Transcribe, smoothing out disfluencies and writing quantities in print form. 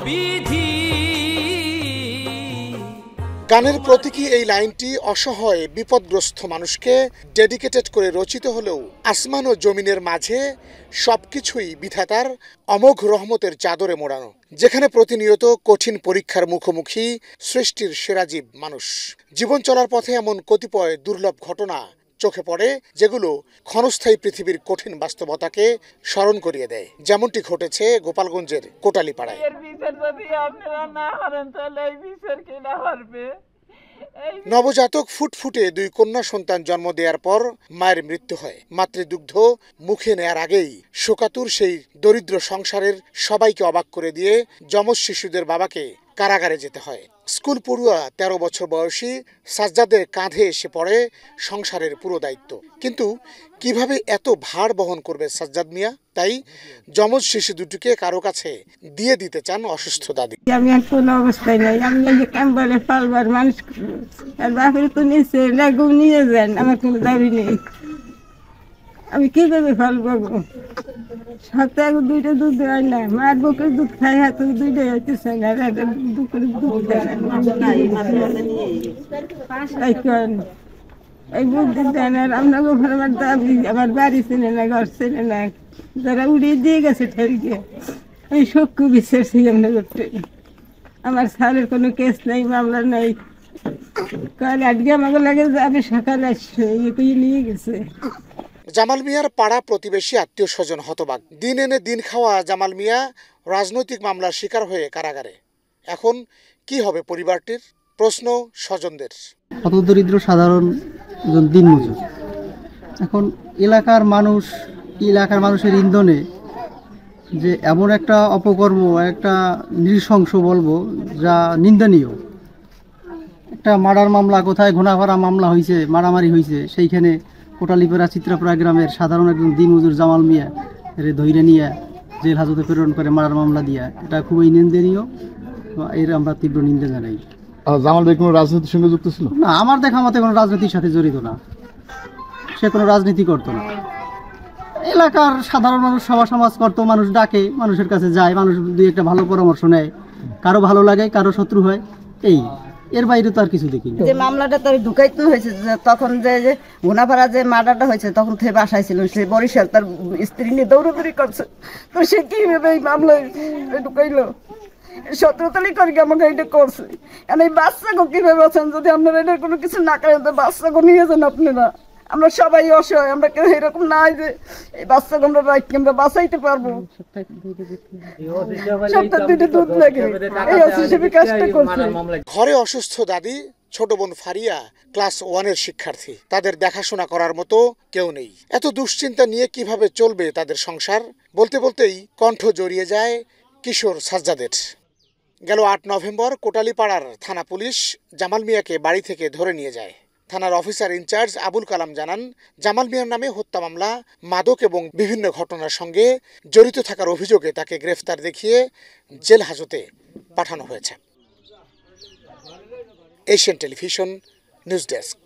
বিধি। গানের প্রতীকী এই লাইনটি অসহায় বিপদগ্রস্ত মানুষকে ডেডিকেটেড করে রচিত হলেও আসমান ও জমিনের মাঝে সবকিছুই বিধাতার অমোঘ রহমতের চাদরে মোড়ানো, যেখানে প্রতিনিয়ত কঠিন পরীক্ষার মুখোমুখি সৃষ্টির সেরা জীব মানুষ। জীবন চলার পথে এমন কতিপয় দুর্লভ ঘটনা চোখে পড়ে যেগুলো ক্ষণস্থায়ী পৃথিবীর কঠিন বাস্তবতাকে স্মরণ করিয়ে দেয়, যেমনটি ঘটেছে গোপালগঞ্জের কোটালীপাড়ায়। নবজাতক ফুটফুটে 2 কন্যা সন্তান জন্ম দেওয়ার পর মায়ের মৃত্যু হয়। মাতৃদুগ্ধ মুখে নেয়ার আগেই শোকাতুর সেই দরিদ্র সংসারের সবাইকে অবাক করে দিয়ে যমজ শিশুদের বাবাকে কারাগারে যেতে হয়। স্কুল পড়ুয়া 13 বছর বয়সী সাজ্জাদের কাঁধে এসে পড়ে সংসারের পুরো দায়িত্ব। কিন্তু কিভাবে এত ভার বহন করবে সাজ্জাদ মিয়া? তাই যমজ শিশু দুটিকে কারো কাছে দিয়ে দিতে চান অসুস্থ দাদি। আমি আর কোনো অবস্থায় নাই, আমি যে কাম্বারে পালবার মানুষ, আর বাপের তো নিচে লাগু নিয়ে যান, আমার কোনো দাবি নেই। আমি কিভাবে পালবো? সপ্তাহে 2টা দুধ হয় না, মার বুকের দুধ খাই, হাতে 2টাই হইতেছে না, দুপুরে দুধ দেয় না। এই বুদ্ধি দেন আর আপনাকে আমার দাবি, আমার বাড়ি চেনে না, ঘর চেনে না, যারা উড়িয়ে দিয়ে গেছে ঠেলকে, আমি সক্ষু বিশ্বাসী আমরা করতে। আমার স্যারের কোনো কেস নেই, মামলা নেই। কাল আজকে আমাকে লাগে যাবে, সকালে আসছে নিয়ে গেছে। জামাল মিয়ার পাড়া প্রতিবেশী আত্মীয় স্বজন হতবাক। দিন এনে দিন খাওয়া জামাল মিয়া রাজনৈতিক মামলার শিকার হয়ে কারাগারে। এখন কি হবে পরিবারটির? প্রশ্ন স্বজনদের। কত দরিদ্র সাধারণ দিনমজুর। এখন এলাকার মানুষের ইন্ধনে যে এমন একটা অপকর্ম, একটা নৃশংস বলবো, যা নিন্দনীয়। একটা মার্ডার মামলা, কোথায় ঘোনাফারা মামলা হয়েছে, মারামারি হয়েছে, সেইখানে কোটালীপাড়া চিত্রাপাড়া গ্রামের সাধারণ একজন দিনমজুর জামাল মিয়া ধৈর্য নিয়ে জেল হাজতে প্রেরণ করে মার্ডার মামলা দিয়া, এটা খুবই নিন্দনীয়। এর আমরা তীব্র নিন্দা জানাই। জামাল ভাই কোনো রাজনীতির সঙ্গে যুক্ত ছিল না? আমার দেখা মতে কোনো রাজনীতির সাথে জড়িত না, সে কোনো রাজনীতি করতো না। এলাকার সাধারণ মানুষ সভা সমাজ করতো, মানুষ ডাকে, মানুষের কাছে যায়, মানুষ 2-1টা ভালো পরামর্শ নেয়, কারো ভালো লাগে, কারো শত্রু হয়, এই এর বাইরে তো আর কিছু দেখিনি। যে মামলাটা তো ঢুকাইতে হয়েছে, তখন যে ঘোনাফাড়া যে মার্ডারটা হয়েছে, তখন থেকে বাসায় ছিল, সে বরিশাল তার স্ত্রী নিয়ে দৌড়াদৌড়ি করছে। তো সে কিভাবে এই মামলায় ঢুকাইলো? 17 তারিখ করে আমাকে এটা করছে। এই বাচ্চাকে কিভাবে আছেন? যদি আপনারা এটা কোনো কিছু না করেন, তো বাচ্চাকে নিয়ে যান আপনারা। আমরা সবাই অসহায়, আমরা কেউ এরকম নাই যে এই বাচ্চাকে আমরা রাখি, আমরা বাঁচাইতে পারবো। সপ্তাহে 2টা দুধ লাগে, এই হিসেবে কাজটা করছে। ঘরে অসুস্থ দাদি, ছোট বোন ফারিয়া ক্লাস 1-এর শিক্ষার্থী। তাদের দেখাশোনা করার মতো কেউ নেই। এত দুশ্চিন্তা নিয়ে কিভাবে চলবে তাদের সংসার? বলতে বলতেই কণ্ঠ জড়িয়ে যায় কিশোর সাজ্জাদের। গেল 8 নভেম্বর কোটালীপাড়ার থানা পুলিশ জামাল মিয়াকে বাড়ি থেকে ধরে নিয়ে যায়। থানার অফিসার ইনচার্জ আবুল কালাম জানান, জামাল মিয়ার নামে হত্যা মামলা, মাদক এবং বিভিন্ন ঘটনার সঙ্গে জড়িত থাকার অভিযোগে তাকে গ্রেফতার দেখিয়ে জেল হাজতে পাঠানো হয়েছে। Asian television news desk.